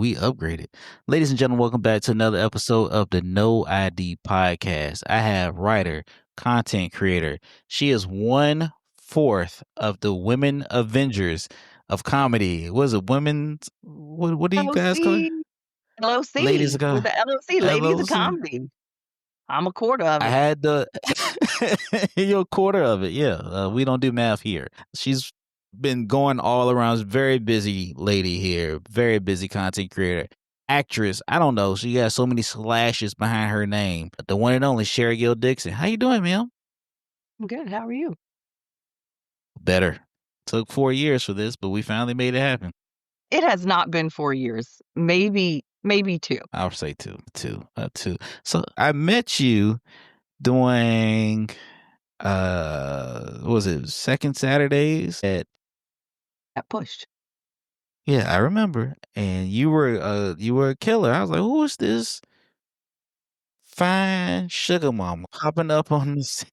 We upgraded. Ladies and gentlemen, welcome back to another episode of the No ID podcast. I have writer, content creator. She is 1/4 of the women Avengers of comedy. Was it women's? What do you guys call it? LOC, Ladies LOC. of We're Co- the LOC, Ladies of LOC. Comedy. I'm a quarter of I it. had the you're a quarter of it. Yeah, we don't do math here. She's been going all around. Very busy lady here. Very busy content creator, actress. I don't know. She got so many slashes behind her name. The one and only Sheri Gill Dixon. How you doing, ma'am? I'm good. How are you? Better. Took 4 years for this, but we finally made it happen. It has not been 4 years. Maybe 2. I'll say two. So I met you doing what was it, second Saturdays at That pushed. Yeah, I remember. And you were a killer. I was like, who is this fine sugar mama hopping up on this?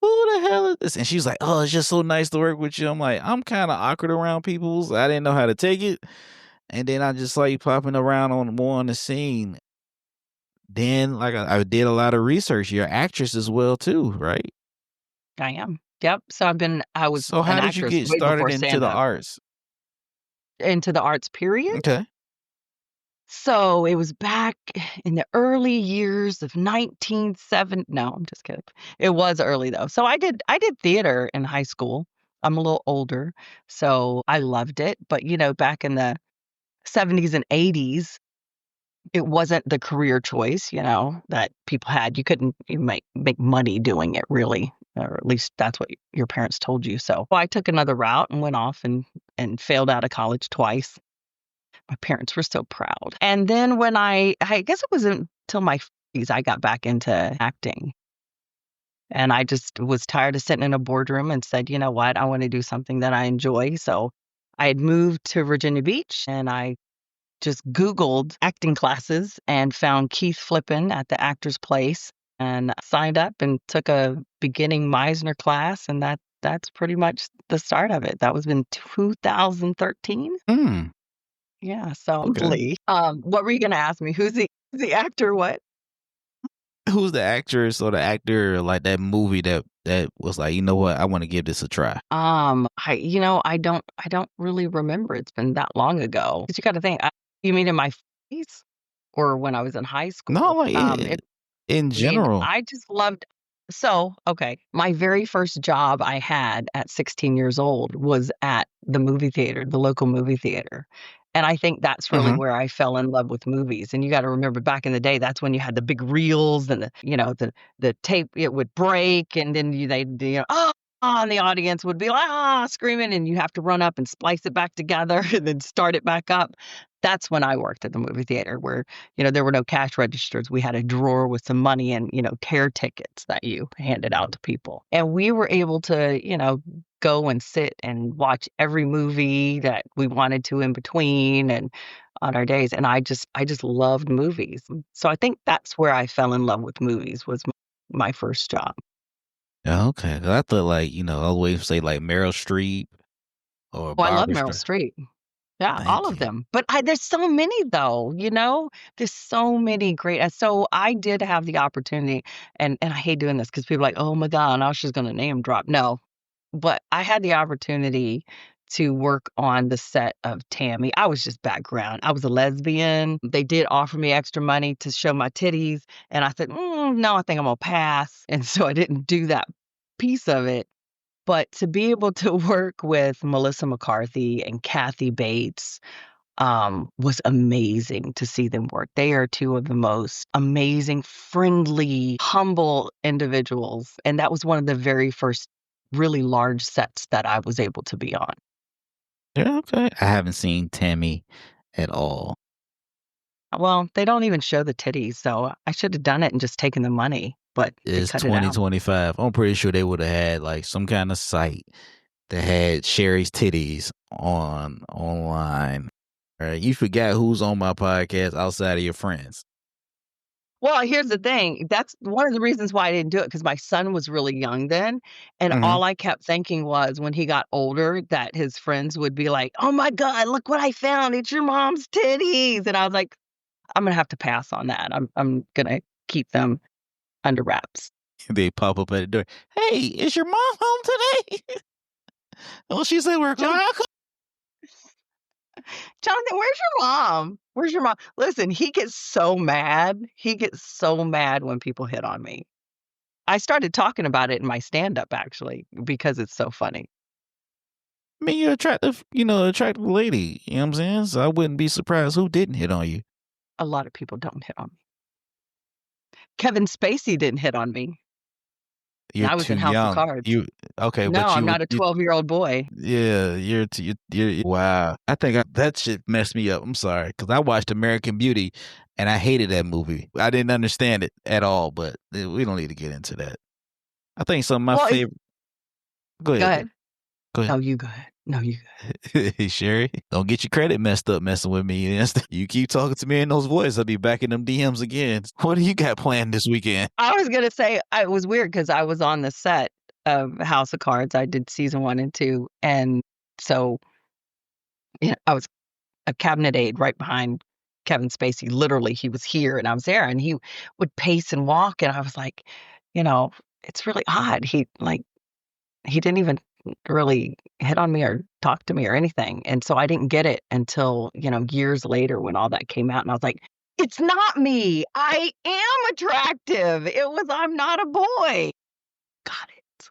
Who the hell is this? And she was like, oh, it's just so nice to work with you. I'm like, I'm kind of awkward around people, so I didn't know how to take it. And then I just saw you popping around on the scene. Then, like, I did a lot of research. You're an actress as well, too, right? I am. Yep. So I was So an how did you actress get way started before into the stand-up. arts? Into the arts, period. Okay. So it was back in the early years of 1970. No, I'm just kidding. It was early though. So I did theater in high school. I'm a little older, so I loved it. But back in the 70s and 80s, it wasn't the career choice, that people had. You couldn't make money doing it, really, or at least that's what your parents told you. So I took another route and went off and failed out of college twice. My parents were so proud. And then when I guess it wasn't until my 40s I got back into acting. And I just was tired of sitting in a boardroom and said, you know what, I want to do something that I enjoy. So I had moved to Virginia Beach and I just Googled acting classes and found Keith Flippin at the Actors Place and signed up and took a beginning Meisner class. And that's pretty much the start of it. That was in 2013. Hmm. Yeah, so Okay. what were you gonna ask me? Who's the actor? What? Who's the actress or the actor, like that movie that was like, you know what, I want to give this a try? I don't really remember. It's been that long ago. 'Cause you got to think. You mean in my 40s or when I was in high No, school? like in I mean, general. I just loved. So, okay, my very first job I had at 16 years old was at the movie theater, the local movie theater. And I think that's really Hmm. where I fell in love with movies. And you got to remember back in the day, that's when you had the big reels and the tape, it would break and then and the audience would be like, screaming, and you have to run up and splice it back together and then start it back up. That's when I worked at the movie theater where there were no cash registers. We had a drawer with some money and, care tickets that you handed out to people. And we were able to, go and sit and watch every movie that we wanted to in between and on our days. And I just loved movies. So I think that's where I fell in love with movies was my first job. Okay. 'Cause I thought, like, I always say like Meryl Streep or Oh, I love Barbara Meryl Streisand. Streep. Yeah, all Thank of you. them. But there's so many though, There's so many great so I did have the opportunity, and I hate doing this because people are like, "Oh my God, now she's gonna name drop." No, but I had the opportunity to work on the set of Tammy. I was just background. I was a lesbian. They did offer me extra money to show my titties, and I said, "No, I think I'm gonna pass." And so I didn't do that piece of it. But to be able to work with Melissa McCarthy and Kathy Bates was amazing to see them work. They are two of the most amazing, friendly, humble individuals. And that was one of the very first really large sets that I was able to be on. Yeah, okay. I haven't seen Tammy at all. Well, they don't even show the titties, so I should have done it and just taken the money, but they It's cut it out. 2025. I'm pretty sure they would have had like some kind of site that had Sherry's titties online. All right, you forgot who's on my podcast outside of your friends. Well, here's the thing. That's one of the reasons why I didn't do it, because my son was really young then, and Mhm. all I kept thinking was when he got older that his friends would be like, "Oh my god, look what I found. It's your mom's titties." And I was like, "I'm gonna have to pass on that. I'm gonna keep them under wraps." They pop up at the door. "Hey, is your mom home today?" "Oh, she's at work." Jon "Oh, how come?" Jonathan, where's your mom? Where's your mom? Listen, he gets so mad. He gets so mad when people hit on me. I started talking about it in my stand-up actually because it's so funny. I mean, you're attractive, attractive lady. You know what I'm saying? So I wouldn't be surprised who didn't hit on you. A lot of people don't hit on me. Kevin Spacey didn't hit on me, and You're I was too in House of young. Cards. Okay, No, but I'm not a 12-year-old boy. yeah, wow. I think that shit messed me up. I'm sorry, because I watched American Beauty, and I hated that movie. I didn't understand it at all, but we don't need to get into that. I think some of my Well, it's favorite. Go go ahead, ahead. go No, ahead. you go ahead. No, you go ahead. Hey, Sherry, don't get your credit messed up messing with me. You keep talking to me in those voices, I'll be back in them DMs again. What do you got planned this weekend? I was gonna say, it was weird because I was on the set of House of Cards. I did season 1 and 2, and so, I was a cabinet aide right behind Kevin Spacey. Literally, he was here and I was there, and he would pace and walk, and I was like, you know, "It's really odd." He didn't even really hit on me or talk to me or anything, and so I didn't get it until, years later when all that came out, and I was like, "It's not me. I am attractive. I'm not a boy." Got it.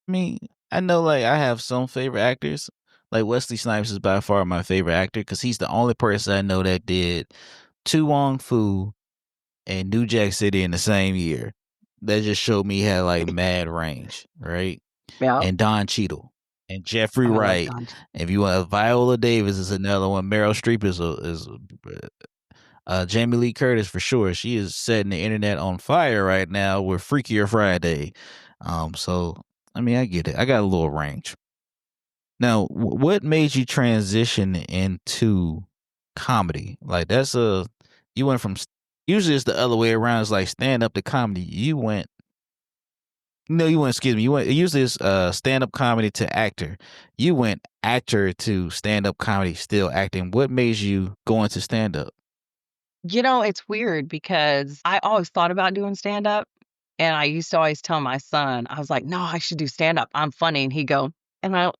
I mean, I know like I have some favorite actors. Like Wesley Snipes is by far my favorite actor because he's the only person I know that did Tu Wong Fu and New Jack City in the same year. That just showed me he had like mad range, right? Yeah. And Don Cheadle and Jeffrey Oh, I love Wright. Don. If you want, Viola Davis is another one. Meryl Streep Jamie Lee Curtis for sure. She is setting the internet on fire right now with Freakier Friday. So I mean, I get it. I got a little range. Now, what made you transition into comedy? Like you went from usually it's the other way around. It's like stand up to comedy. You went no, you went. Excuse me. You went usually it's stand up comedy to actor. You went actor to stand up comedy, still acting. What made you go into stand up? It's weird because I always thought about doing stand-up, and I used to always tell my son, I was like, "No, I should do stand-up. I'm funny." And he'd go, and I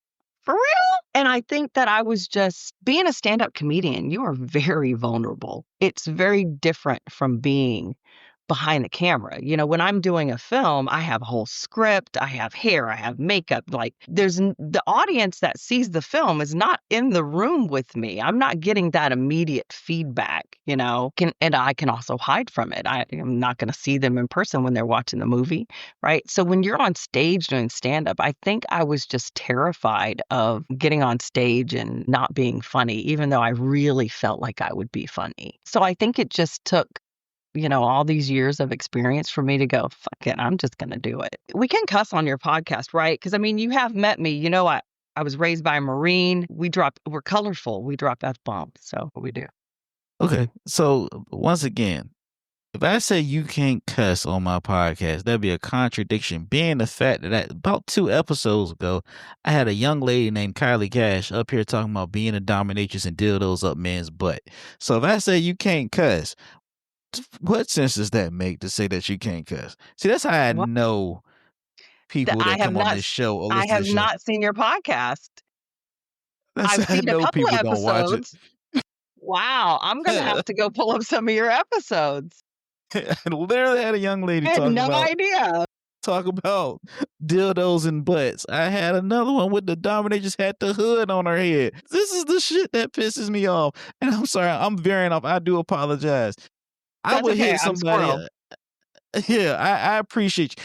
"For real?" And I think that I was just being a stand-up comedian, you are very vulnerable. It's very different from being behind the camera. When I'm doing a film, I have a whole script, I have hair, I have makeup. Like the audience that sees the film is not in the room with me. I'm not getting that immediate feedback, and I can also hide from it. I am not going to see them in person when they're watching the movie, right? So when you're on stage doing stand up, I think I was just terrified of getting on stage and not being funny, even though I really felt like I would be funny. So I think it just took all these years of experience for me to go, "Fuck it, I'm just gonna do it." We can cuss on your podcast, right? Because I mean, you have met me. I was raised by a Marine. We're colorful. We drop F-bombs, so we do. Okay, so once again, if I say you can't cuss on my podcast, that'd be a contradiction. Being the fact that about 2 episodes ago, I had a young lady named Kylie Cash up here talking about being a dominatrix and dildos up men's butt. So if I say you can't cuss, what sense does that make to say that you can't cuss? See, that's how I What? know That people that come on this show or I listen to have the show. not seen your podcast. That's I've how I seen a know couple of people don't watch it. episodes. Wow, I'm gonna have to go pull up some of your episodes. I literally had a young lady I had no idea. talk about dildos and butts. I had another one with the dominatrix had the hood on her head. This is the shit that pisses me off. And I'm sorry, I'm veering off. I do apologize. I That's would okay. hit I'm somebody. squirrel. Yeah, I appreciate you.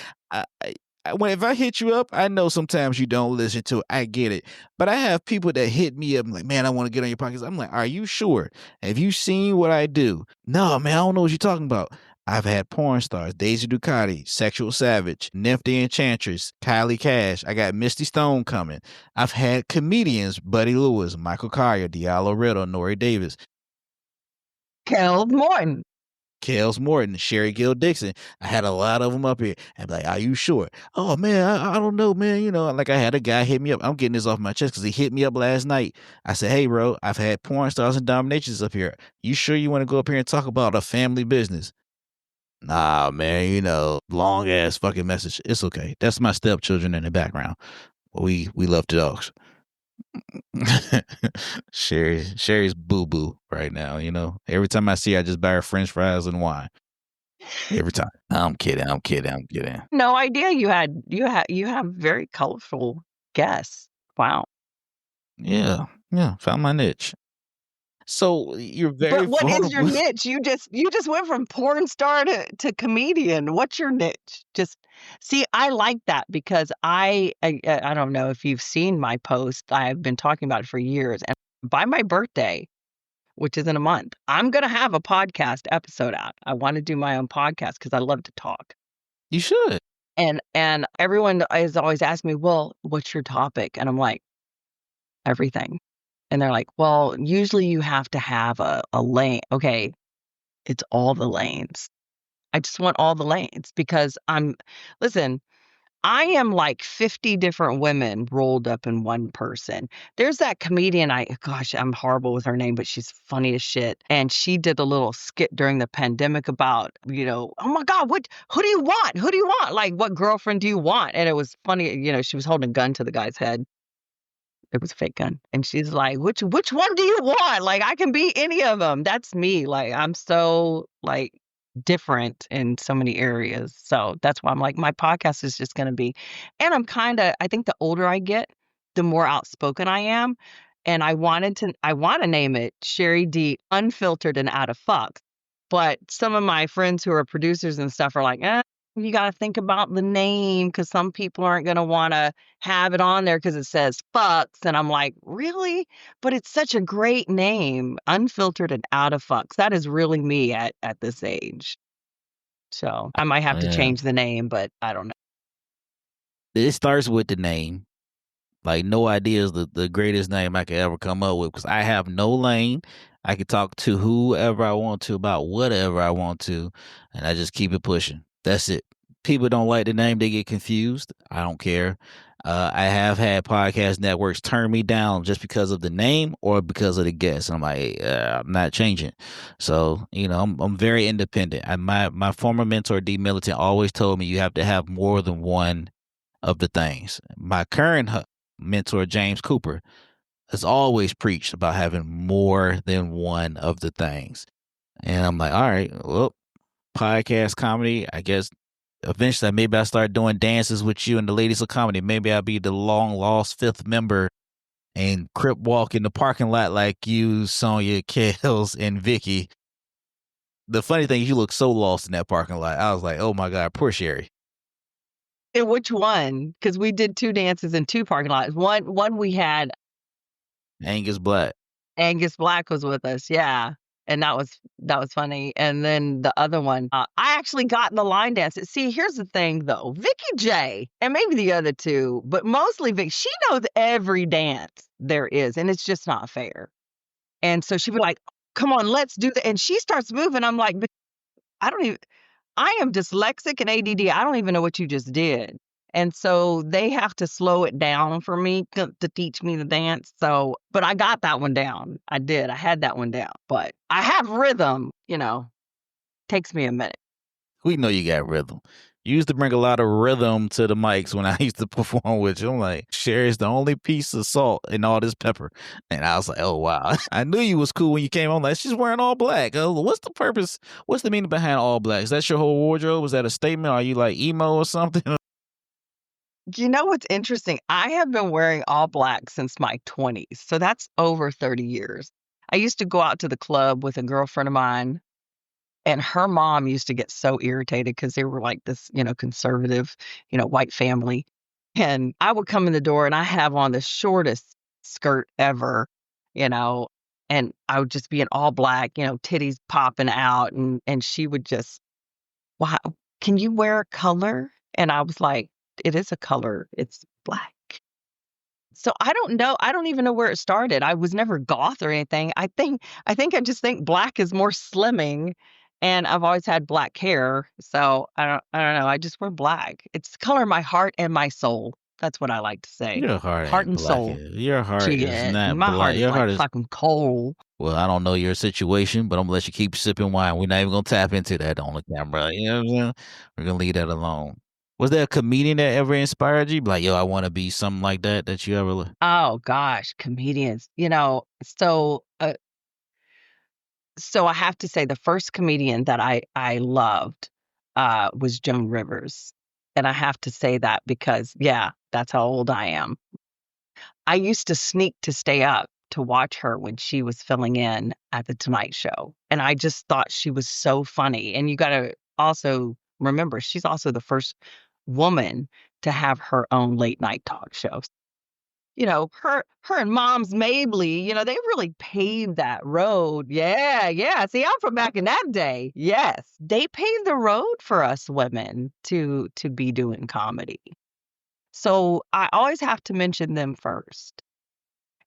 If I hit you up, I know sometimes you don't listen to it. I get it. But I have people that hit me up like, man, I want to get on your podcast. I'm like, are you sure? Have you seen what I do? No, man, I don't know what you're talking about. I've had porn stars, Daisy Ducati, Sexual Savage, Nymph the Enchantress, Kylie Cash. I got Misty Stone coming. I've had comedians, Buddy Lewis, Michael Collier, Diallo Riddle, Nori Davis. Kel Morton. Kels Morton, Sheri Gill Dixon. I had a lot of them up here. I'm like, "Are you sure?" "Oh, man, I don't know, man," like, I had a guy hit me up. I'm getting this off my chest because he hit me up last night. I said, "Hey, bro, I've had porn stars and dominatrix up here. You sure you wanna go up here and talk about a family business?" "Nah, man, long ass fucking message." It's okay. That's my stepchildren in the background. We love the dogs. Sherry's boo boo right now. Every time I see her, I just buy her French fries and wine. Every time. I'm kidding. I'm kidding. I'm kidding. No idea you have very colorful guests. Wow. Yeah. Yeah. Found my niche. So you're very But what is your vulnerable. niche? You just went from porn star to comedian. What's your niche? Just see, I like that because I don't know if you've seen my post. I've been talking about it for years, and by my birthday, which is in a month, I'm gonna have a podcast episode out. I want to do my own podcast because I love to talk. You should. And everyone is always asking me, "Well, what's your topic?" And I'm like, "Everything." And they're like, "Well, usually you have to have a lane." Okay, it's all the lanes. I just want all the lanes because listen, I am like 50 different women rolled up in one person. There's that comedian, gosh, I'm horrible with her name, but she's funny as shit. And she did a little skit during the pandemic about, oh my God, who do you want? Who do you want? Like, what girlfriend do you want? And it was funny, she was holding a gun to the guy's head. It was a fake gun. And she's like, which one do you want? Like, I can be any of them. That's me. Like, I'm so like different in so many areas. So that's why I'm like, my podcast is just going to be, and I think the older I get, the more outspoken I am. And I want to name it Sheri D Unfiltered and Out of Fucks. But some of my friends who are producers and stuff are like, you got to think about the name because some people aren't going to want to have it on there because it says fucks. And I'm like, really? But it's such a great name, Unfiltered and Out of Fucks. That is really me at this age. So I might have to Yeah. change the name, but I don't know. It starts with the name. Like, no idea is the greatest name I could ever come up with because I have no lane. I can talk to whoever I want to about whatever I want to, and I just keep it pushing. That's it. People don't like the name, they get confused. I don't care. I have had podcast networks turn me down just because of the name or because of the guest. I'm like, I'm not changing. So, I'm very independent. My former mentor, D. Militant, always told me you have to have more than one of the things. My current mentor, James Cooper, has always preached about having more than one of the things. And I'm like, all right, well, podcast comedy, I guess eventually maybe I start doing dances with you and the ladies of comedy. Maybe I'll be the long lost fifth member and crip walk in the parking lot like you, Sonia, Kels, and Vicky. The funny thing is you look so lost in that parking lot. I was like, oh my God, poor Sherry. And which one? Because we did two dances in two parking lots. One we had Angus Black. Angus Black was with us, yeah, and that was funny, and then the other one, I actually got in the line dance. See, here's the thing, though, Vicky J, and maybe the other two, but mostly Vic, she knows every dance there is, and it's just not fair, and so she'd be like, "Come on, let's do that," and she starts moving, I'm like, "But I don't even I am dyslexic and ADD. I don't even know what you just did." And so they have to slow it down for me to teach me the dance. So, but I got that one down. I did. I had that one down. But I have rhythm, takes me a minute. We know you got rhythm. You used to bring a lot of rhythm to the mics when I used to perform with you. I'm like, Sherry's the only piece of salt in all this pepper. And I was like, oh, wow. I knew you was cool when you came on. Like, she's wearing all black. What's the purpose? What's the meaning behind all black? Is that your whole wardrobe? Was that a statement? Are you like emo or something? You know what's interesting? I have been wearing all black since my 20s. So that's over 30 years. I used to go out to the club with a girlfriend of mine. And her mom used to get so irritated because they were like this, conservative, white family. And I would come in the door and I have on the shortest skirt ever, you know, and I would just be in all black, titties popping out. And she would just, wow, can you wear a color? And I was like, it is a color. It's black. So I don't know. I don't even know where it started. I was never goth or anything. I think I just think black is more slimming And I've always had black hair, so I don't know, I just wear black. It's the color of my heart and my soul. That's what I like to say. Your heart Heart ain't and black. soul. Your heart is Shit, not my heart black. is Your like heart is fucking coal. well, I don't know your situation, but I'm gonna let you keep sipping wine. We're not even gonna tap into that on the camera. You know what I'm saying? We're gonna leave that alone. Was there a comedian that ever inspired you? Like, yo, I want to be something like that. That you ever? Oh gosh, comedians. So I have to say the first comedian that I loved was Joan Rivers. And I have to say that because yeah, that's how old I am. I used to sneak to stay up to watch her when she was filling in at the Tonight Show. And I just thought she was so funny. And you got to also remember she's also the first woman to have her own late night talk show. Her and Mom's Mabley, they really paved that road. Yeah, yeah. See, I'm from back in that day. Yes. They paved the road for us women to be doing comedy. So I always have to mention them first.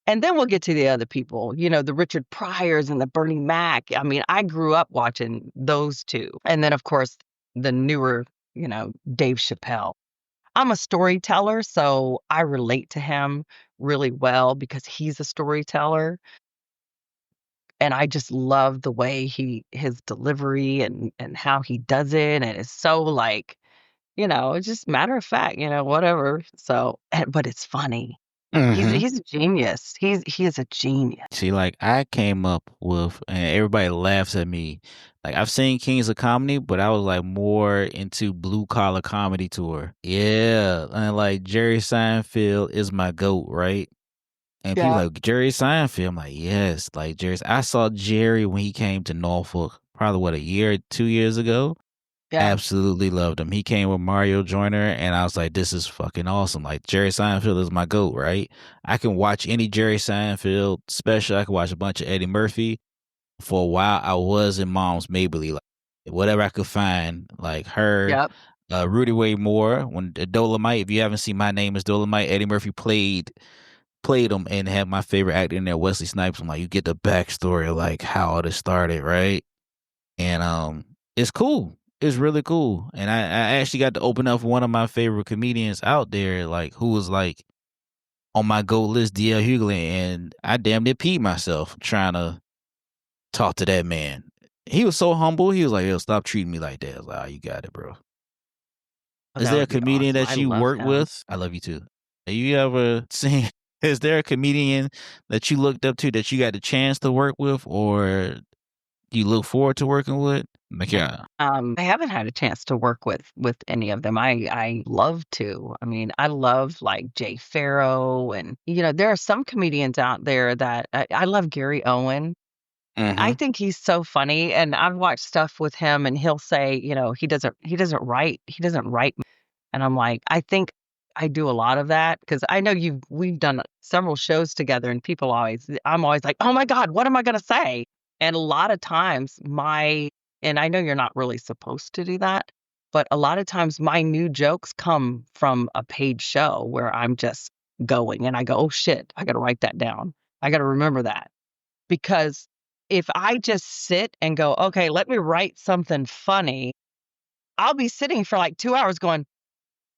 And then we'll get to the other people, the Richard Pryors and the Bernie Mac. I mean, I grew up watching those two. And then of course the newer, Dave Chappelle. I'm a storyteller, so I relate to him really well because he's a storyteller, and I just love the way his delivery and how he does it, and it's so like, it's just matter of fact, whatever. So, but it's funny. Mm-hmm. He's a genius. He is a genius. See, like I came up with, and everybody laughs at me. Like I've seen Kings of Comedy, but I was like more into blue collar comedy tour. Yeah, and like Jerry Seinfeld is my goat, right? And people Yeah. like Jerry Seinfeld. I'm like, yes, like Jerry. I saw Jerry when he came to Norfolk, probably what, a year, 2 years ago. Yeah. Absolutely loved him. He came with Mario Joyner, and I was like, this is fucking awesome. Like Jerry Seinfeld is my goat, right? I can watch any Jerry Seinfeld special. I can watch a bunch of Eddie Murphy. For a while, I was in Mom's Mabley, like whatever I could find, like her, Yep. Rudy Ray Moore, when the Dolomite. If you haven't seen My Name Is Dolomite, Eddie Murphy played him and had my favorite actor in there, Wesley Snipes. I'm like, you get the backstory of like how all this started, right? And it's cool. It's really cool. And I actually got to open up one of my favorite comedians out there, like who was like on my go list, DL Hughley, and I damn near peed myself trying to talk to that man. He was so humble. He was like, yo, stop treating me like that. I was like, oh, you got it, bro. Oh, Is that there a would be comedian awesome. that I you love work him. with? I love you too. Have you ever seen, is there a comedian that you looked up to that you got the chance to work with or you look forward to working with? Like, yeah. I haven't had a chance to work with any of them. I love to. I mean, I love like Jay Farrow, and there are some comedians out there that I love Gary Owen. I Mm-hmm. think he's so funny, and I've watched stuff with him, and he'll say, he doesn't write, and I'm like, I think I do a lot of that because I know we've done several shows together, and I'm always like, oh my God, what am I gonna say? And a lot of times and I know you're not really supposed to do that, but a lot of times my new jokes come from a paid show where I'm just going and I go, oh shit, I gotta write that down. I gotta remember that. Because if I just sit and go, okay, let me write something funny, I'll be sitting for like 2 hours going,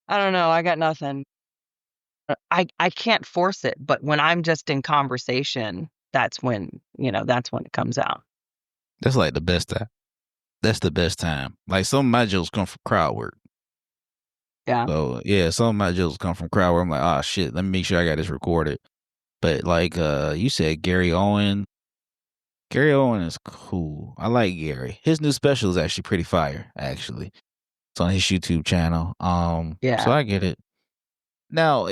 I don't know, I got nothing. I can't force it, but when I'm just in conversation, that's when it comes out. That's like the best time. That's the best time. Like some of my jokes come from crowd work. Yeah. So yeah, some of my jokes come from crowd work. I'm like, oh shit, let me make sure I got this recorded. But like you said Gary Owen. Gary Owen is cool. I like Gary. His new special is actually pretty fire, actually. It's on his YouTube channel. So Yeah. I get it. Now,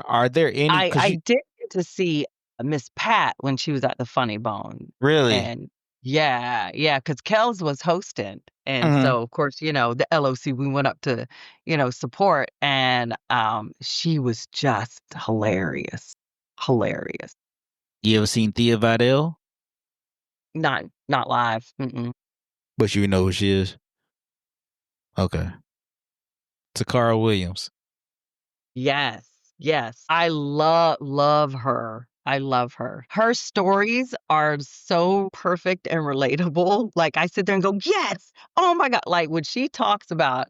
are there any I cuz I you did get to see Miss Pat when she was at the Funny Bone, really? and yeah, yeah, because Kels was hosting, and Mhm. so, of course, the LOC, we went up to, support, and, she was just hilarious. Hilarious. You ever seen Thea Vidale? Not live, mm-mm. But you know who she is. Okay. Takara Williams. Yes, yes. I love her. I love her. Her stories are so perfect and relatable. Like, I sit there and go, "Yes! Oh my god." Like, when she talks about,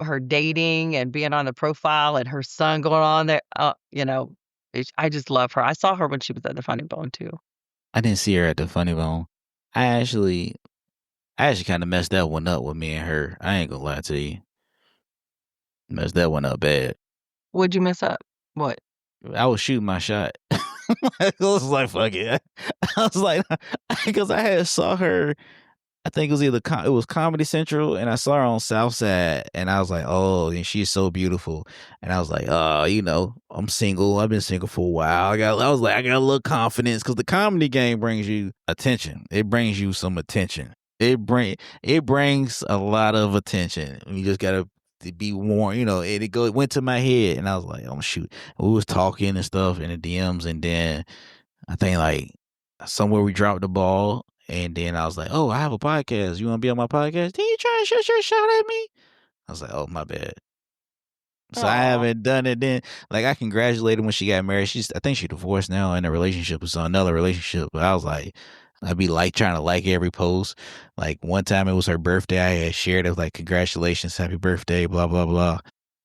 her dating and being on the profile and her son going on there, I just love her. I saw her when she was at the Funny Bone too. I didn't see her at the Funny Bone. I actually I actually kinda messed that one up with me and her. I ain't gonna lie to you. Messed that one up bad. What'd you mess up? What? I was shooting my shot. I was like, "Fuck it." I was like, because I had saw her. I think it was either it was Comedy Central, and I saw her on Southside, and I was like, "Oh, and she's so beautiful." And I was like, I'm single. I've been single for a while. I was like, I got a little confidence because the comedy game brings you attention. It brings you some attention. It brings a lot of attention. You just gotta be warned, And it went to my head, and I was like, "Oh shoot." We was talking and stuff in the DMs, and then I think like somewhere we dropped the ball, and then I was like, "Oh, I have a podcast. You want to be on my podcast? Did you try to shoot your shot at me?" I was like, "Oh, my bad." So I Aw. haven't done it then. Like I congratulated when she got married. I think she divorced now in a relationship or so another relationship. But I was like, I'd be like trying to like every post. Like one time it was her birthday. I had shared it was like congratulations, happy birthday, blah blah blah.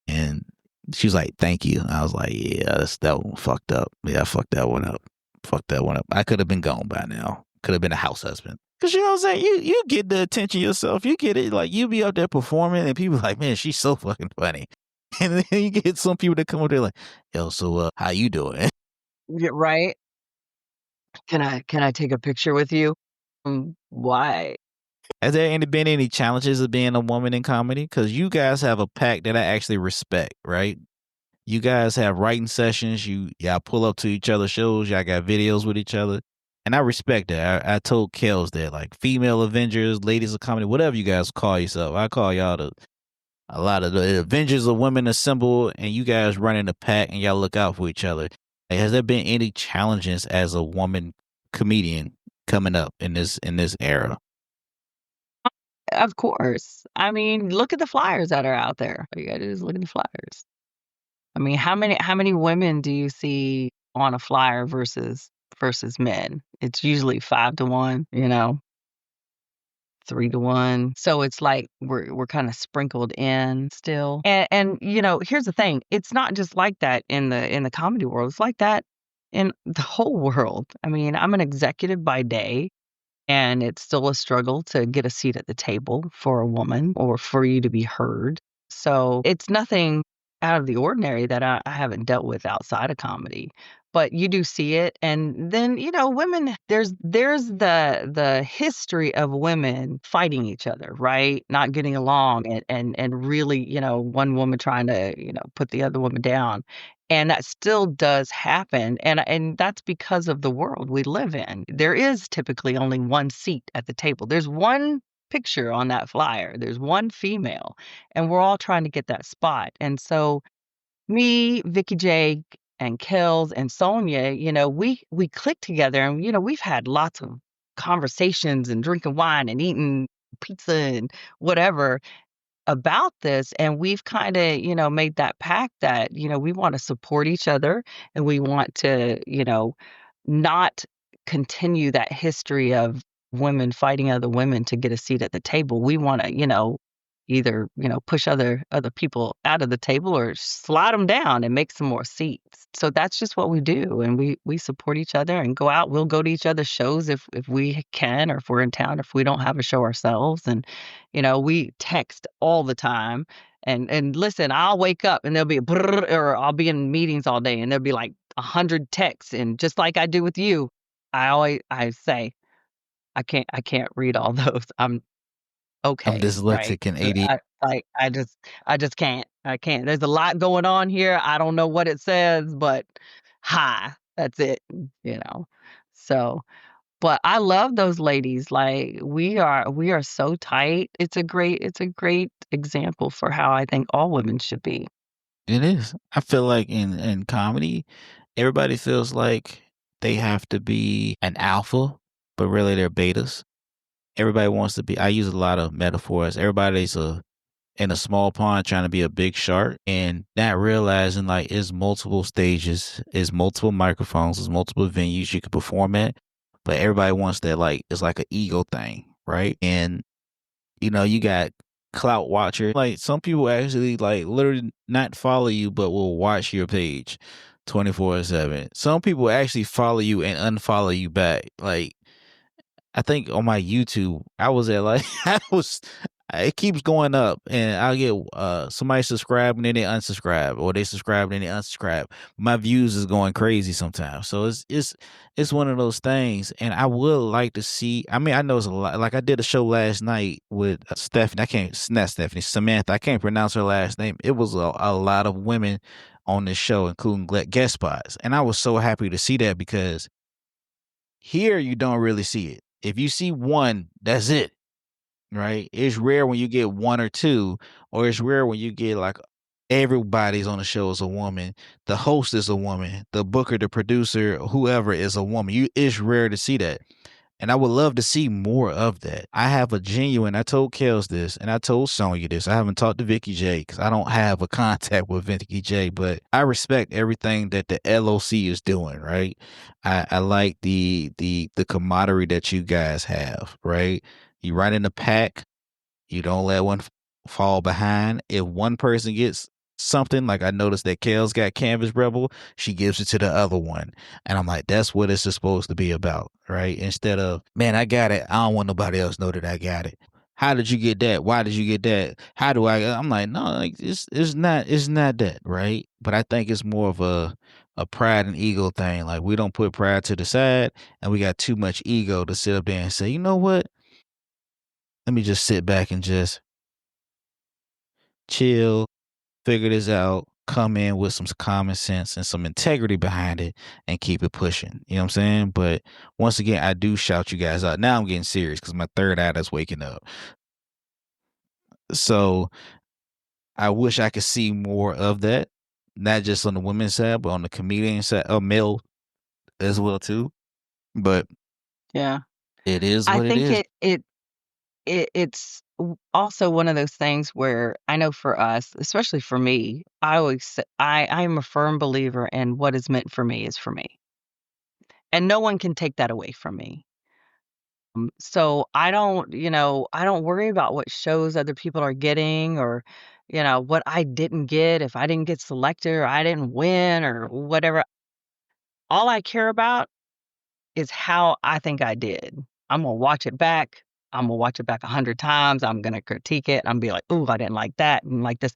And she was like, "Thank you." I was like, "Yeah, that one fucked up. Yeah, I fucked that one up. Fucked that one up. I could have been gone by now. Could have been a house husband." Cause you know what I'm saying? You get the attention yourself. You get it. Like you be up there performing and people like, "Man, she's so fucking funny." And then you get some people that come up there like, "Yo, so how you doing?" Yeah, right? Can I take a picture with you? Why? Has there been any challenges of being a woman in comedy? Because you guys have a pack that I actually respect, right? You guys have writing sessions. Y'all pull up to each other's shows. Y'all got videos with each other, and I respect that. I told Kels that like female Avengers, ladies of comedy, whatever you guys call yourself. I call y'all a lot of the Avengers of women assemble, and you guys run in the pack and y'all look out for each other. Like, has there been any challenges as a woman comedian coming up in this era? Of course. I mean, look at the flyers that are out there. All you gotta do is look at the flyers. I mean, how many women do you see on a flyer versus men? It's usually 5 to 1, 3 to 1. So it's like we're kind of sprinkled in still. And here's the thing. It's not just like that in the comedy world. It's like that in the whole world. I mean, I'm an executive by day. And it's still a struggle to get a seat at the table for a woman or for you to be heard. So it's nothing out of the ordinary that I haven't dealt with outside of comedy. But you do see it. And then, women, there's the history of women fighting each other, right? Not getting along and really, one woman trying to, put the other woman down. And that still does happen, and that's because of the world we live in. There is typically only one seat at the table. There's one picture on that flyer. There's one female, and we're all trying to get that spot. And so me, Vicky J, and Kels and Sonia, we click together, and we've had lots of conversations and drinking wine and eating pizza and whatever about this, and we've kinda, made that pact that, we wanna support each other, and we want to, not continue that history of women fighting other women to get a seat at the table. We wanna, either, push other people out of the table or slide them down and make some more seats. So that's just what we do, and we support each other and go out. We'll go to each other's shows if we can or if we're in town, if we don't have a show ourselves, and, we text all the time. And listen, I'll wake up and there'll be a brrr, or I'll be in meetings all day and there'll be like 100 texts, and just like I do with you, I say, I can't read all those. I'm I'm okay, right? dyslexic and ADHD. I just can't. I can't. There's a lot going on here. I don't know what it says, but hi, that's it, you know. So, but I love those ladies. Like we are so tight. It's a great example for how I think all women should be. It is. I feel like in comedy, everybody feels like they have to be an alpha, but really they're betas. Everybody wants to be. I use a lot of metaphors. in a small pond trying to be a big shark and not realizing like it's multiple stages, it's multiple microphones, it's multiple venues you can perform at. But everybody wants that like it's like an ego thing, right? And you got clout watcher. Like some people actually like literally not follow you but will watch your page 24/7. Some people actually follow you and unfollow you back. Like I think on my YouTube, I was at like I was it keeps going up and I'll get somebody subscribe and then they unsubscribe or they subscribe and then they unsubscribe. My views is going crazy sometimes. So it's one of those things and I would like to see I mean I know it's a lot like I did a show last night with Stephanie. I can't not Stephanie, Samantha. I can't pronounce her last name. It was a lot of women on this show including guest spots. And I was so happy to see that because here you don't really see it. If you see one, that's it, right? It's rare when you get one or two, or it's rare when you get like everybody's on the show is a woman, the host is a woman, the booker, the producer, whoever is a woman. It's rare to see that. And I would love to see more of that. I have a genuine, I told Kels this and I told Sonya this. I haven't talked to Vicky J because I don't have a contact with Vicky J, but I respect everything that the LOC is doing, right? I like the camaraderie that you guys have, right? You run in the pack, you don't let one fall behind. If one person gets something, like I noticed that Kels got Canvas Rebel, she gives it to the other one. And I'm like, that's what it's supposed to be about, right? Instead of, man, I got it. I don't want nobody else to know that I got it. How did you get that? Why did you get that? How do I? I'm like, no, like it's not that, right? But I think it's more of a pride and ego thing. Like we don't put pride to the side, and we got too much ego to sit up there and say, you know what? Let me just sit back and just chill, figure this out, come in with some common sense and some integrity behind it and keep it pushing. You know what I'm saying? But once again, I do shout you guys out. Now I'm getting serious because my third eye is waking up. So I wish I could see more of that, not just on the women's side, but on the comedian side, male as well too. But Yeah. it is I what it think is. it's also one of those things where I know for us, especially for me, I always I am a firm believer in what is meant for me is for me, and no one can take that away from me. So I don't worry about what shows other people are getting or, what I didn't get if I didn't get selected or I didn't win or whatever. All I care about is how I think I did. I'm gonna watch it back. I'm gonna watch it back 100 times. I'm gonna critique it. I'm be like, "Ooh, I didn't like that and like this."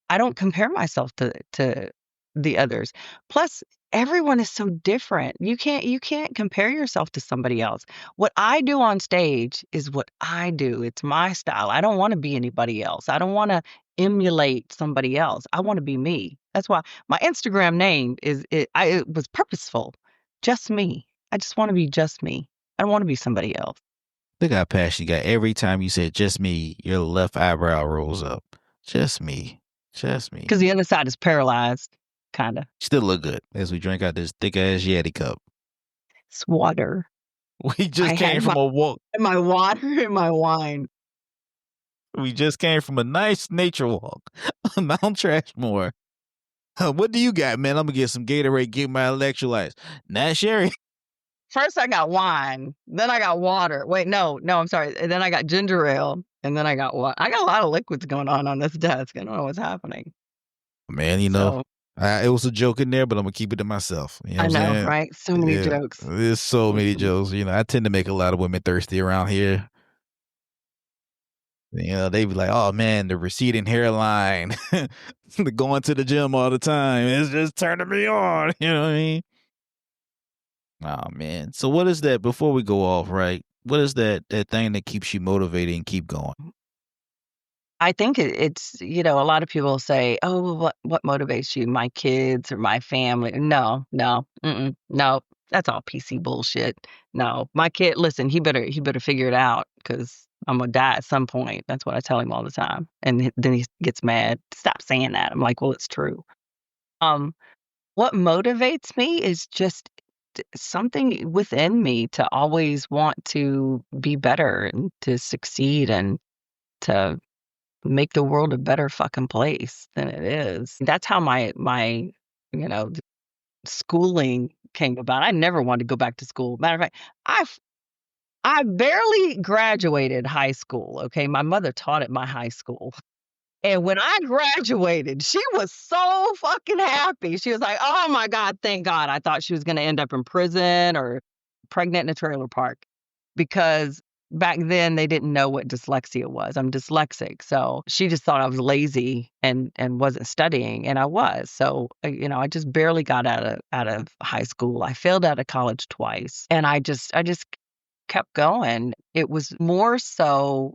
I don't compare myself to the others. Plus, everyone is so different. You can't compare yourself to somebody else. What I do on stage is what I do. It's my style. I don't wanna be anybody else. I don't wanna emulate somebody else. I wanna be me. That's why my Instagram name it was purposeful. Just me. I just wanna be just me. I don't wanna be somebody else. Look how passionate you got. Every time you said just me, your left eyebrow rolls up. Just me. Just me. Because the other side is paralyzed, kinda. Still look good as we drink out this thick ass Yeti cup. It's water. We I just had came my from a walk. my water and my wine. We just came from a nice nature walk on Mount Trashmore. What do you got, man? I'm gonna get some Gatorade, get my electrolytes. Not Sherry. First I got wine, then I got water. Wait, no, I'm sorry, and then I got ginger ale, and then I got I got a lot of liquids going on this desk. I don't know what's happening. Man, So, it was a joke in there, but I'm gonna keep it to myself. You know I what I'm know, saying? right? So many Yeah, jokes. there's so many Mhm. jokes. I tend to make a lot of women thirsty around here. They be like, "Oh man, the receding hairline, the going to the gym all the time, it's just turning me on." You know what I mean? Oh man. So what is that? Before we go off, right? What is that thing that keeps you motivated and keep going? I think it's a lot of people say, "Oh, well, what motivates you? My kids or my family?" No, no, no. That's all PC bullshit. No, my kid. Listen, he better figure it out because I'm gonna die at some point. That's what I tell him all the time, and then he gets mad. Stop saying that. I'm like, well, it's true. Um, what motivates me is just something within me to always want to be better and to succeed and to make the world a better fucking place than it is. That's how my you know schooling came about. I never wanted to go back to school. Matter of fact, I I barely graduated high school. Okay, my mother taught at my high school. And when I graduated, she was so fucking happy. She was like, "Oh my God, thank God." I thought she was gonna end up in prison or pregnant in a trailer park because back then they didn't know what dyslexia was. I'm dyslexic. So she just thought I was lazy and wasn't studying, and I was. So, I just barely got out of high school. I failed out of college twice, and I just kept going. It was more so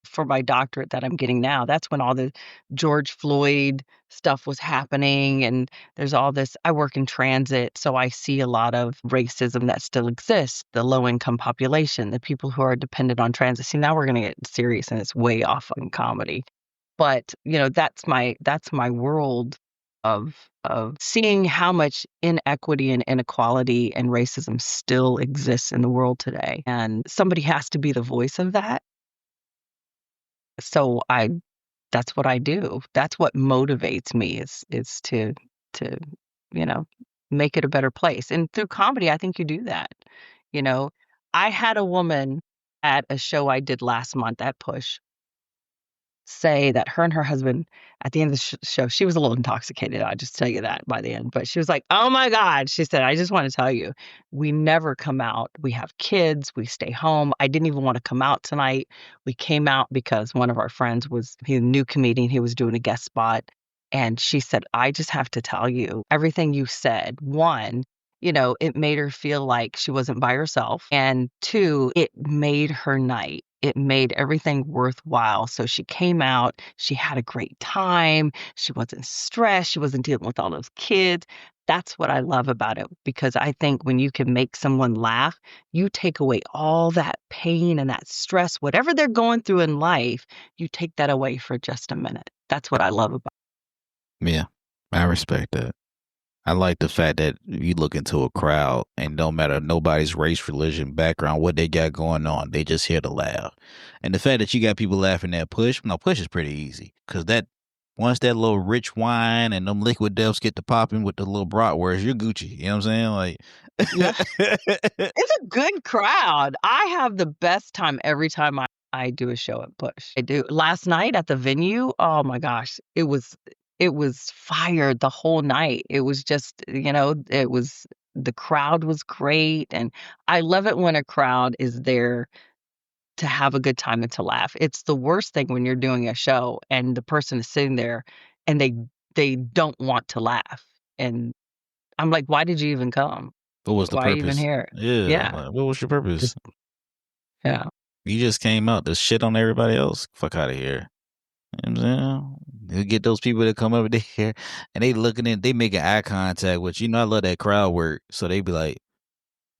for my doctorate that I'm getting now. That's when all the George Floyd stuff was happening. And there's all this. I work in transit, so I see a lot of racism that still exists, the low income population, the people who are dependent on transit. See, now we're going to get serious and it's way off on comedy. But, that's my world of seeing how much inequity and inequality and racism still exists in the world today. And somebody has to be the voice of that. So that's what I do. That's what motivates me is to, you know, make it a better place. And through comedy, I think you do that. You know, I had a woman at a show I did last month at Push say that her and her husband at the end of the show, she was a little intoxicated. I'll just tell you that by the end. But she was like, "Oh my God." She said, "I just want to tell you, we never come out. We have kids. We stay home. I didn't even want to come out tonight. We came out because one of our friends he's a new comedian. He was doing a guest spot. And she said, I just have to tell you, everything you said, one, it made her feel like she wasn't by herself. And two, it made her night. It made everything worthwhile. So she came out, she had a great time. She wasn't stressed. She wasn't dealing with all those kids. That's what I love about it because I think when you can make someone laugh, you take away all that pain and that stress, whatever they're going through in life, you take that away for just a minute. That's what I love about Yeah, I respect that. I like the fact that you look into a crowd and no matter nobody's race, religion, background, what they got going on, they just here to laugh. And the fact that you got people laughing at Push, no, Push is pretty easy because once that little rich wine and them liquid deaths get to popping with the little bratwurst, you're Gucci. You know what I'm Yeah. saying? It's a good crowd. I have the best time every time I do a show at Bush. I do. Last night at the venue, oh my gosh, it was fired the whole night. It was just, the crowd was great. And I love it when a crowd is there to have a good time and to laugh. It's the worst thing when you're doing a show and the person is sitting there and they don't want to laugh. And I'm like, why did you even come? What was the Why are you even purpose? here? Yeah, Yeah. like, what was your purpose? Just yeah. You just came out to shit on everybody else. Fuck out of here. You know what I'm saying? You get those people that come over there and they looking in, they making eye contact with you. You know, I love that crowd work. So they be like,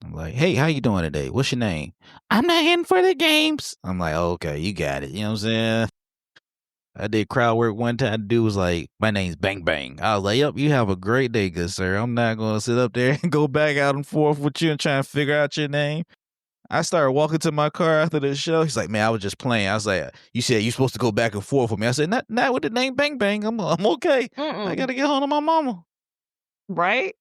I'm like, hey, how you doing today? What's your name? I'm not in for the games. I'm like, oh, okay, you got it. You know what I'm saying? I did crowd work one time. The dude was like, my name's Bang Bang. I was like, yep, you have a great day, good sir. I'm not going to sit up there and go back out and forth with you and try and figure out your name. I started walking to my car after the show. He's like, man, I was just playing. I was like, you said you're supposed to go back and forth with me. I said, not with the name Bang Bang. I'm okay. I got Mm-mm. to get home to my mama. Right?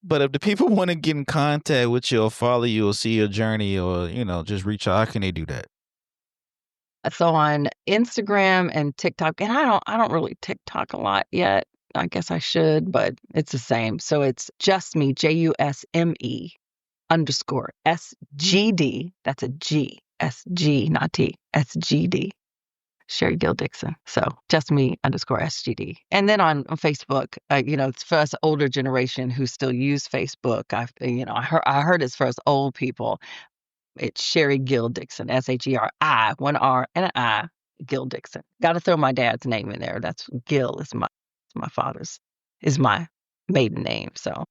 But if the people want to get in contact with you or follow you or see your journey or, just reach out, how can they do that? So on Instagram and TikTok, and I don't really TikTok a lot yet. I guess I should, but it's the same. So it's just me, JUSME underscore SGD. That's a G. SG, not T. SGD. Sheri Gill Dixon. So just me underscore SGD. And then on Facebook, it's for us older generation who still use Facebook. I heard it's for us old people. It's Sheri Gill Dixon, SHERI, one R and an I, Gill Dixon. Got to throw my dad's name in there. That's Gill is my father's, is my maiden name. So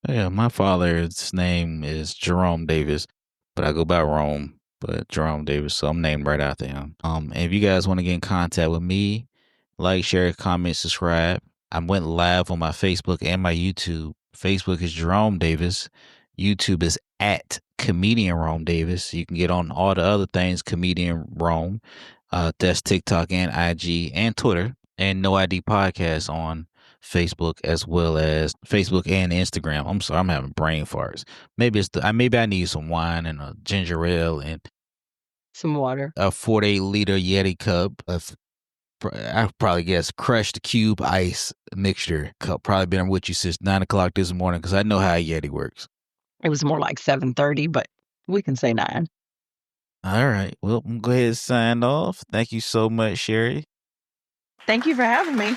Yeah, my father's name is Jerome Davis, but I go by Rome, but Jerome Davis, so I'm named right after him. And if you guys want to get in contact with me, like, share, comment, subscribe. I went live on my Facebook and my YouTube. Facebook is Jerome Davis. YouTube is at Comedian Rome Davis. You can get on all the other things, Comedian Rome. That's TikTok and IG and Twitter, and No ID Podcast on Facebook as well as Facebook and Instagram. I'm sorry, I'm having brain farts. Maybe maybe I need some wine and a ginger ale and Some water. a 48-liter Yeti cup of I probably guess crushed cube ice mixture cup. Probably been with you since 9 o'clock this morning because I know how a Yeti works. It was more like 7:30, but we can say 9. All right. Well, I'm going to go ahead and sign off. Thank you so much, Sheri. Thank you for having me.